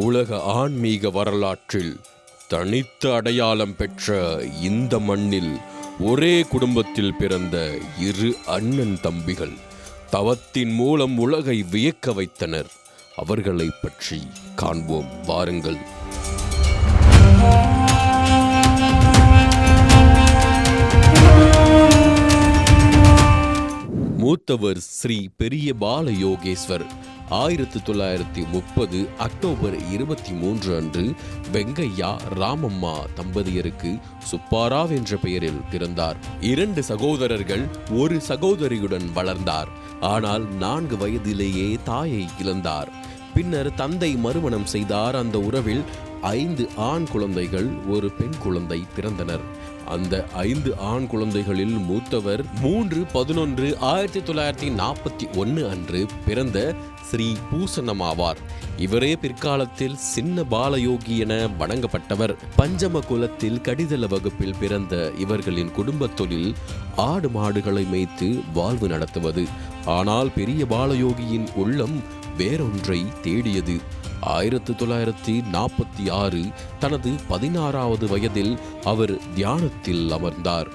உலக ஆன்மீக வரலாற்றில் தனித்த அடையாளம் பெற்ற இந்த மண்ணில் ஒரே குடும்பத்தில் பிறந்த இரு அண்ணன் தம்பிகள் தவத்தின் மூலம் உலகை வியக்க வைத்தனர். அவர்களை பற்றி காண்போம் வாருங்கள். மூத்தவர் ஸ்ரீ பெரிய பால யோகேஸ்வர் 1930 அக்டோபர் 23 அன்று வெங்கையா ராமம்மா தம்பதியருக்கு சுப்பாராவ் என்ற பெயரில் பிறந்தார். 2 சகோதரர்கள் ஒரு சகோதரியுடன் வளர்ந்தார். ஆனால் 4 வயதிலேயே தாயை இழந்தார். பின்னர் தந்தை மறுமணம் செய்தார். அந்த உறவில் 5 ஆண் குழந்தைகள் ஒரு பெண் குழந்தை பிறந்தனர். அந்த 5 ஆண் குழந்தைகளில் மூத்தவர் 3/11/1941 அன்று பிறந்த ஸ்ரீ பூசணமாவார். இவரே பிற்காலத்தில் சின்ன பாலயோகி என வணங்கப்பட்டவர். பஞ்சம குலத்தில் கடிதள வகுப்பில் பிறந்த இவர்களின் குடும்ப தொழில் ஆடு மாடுகளை மேய்த்து வாழ்வு நடத்துவது. ஆனால் பெரிய பாலயோகியின் உள்ளம் வேறொன்றை தேடியது. 1946 தனது 16வது வயதில் அவர் தியானத்தில் அமர்ந்தார்.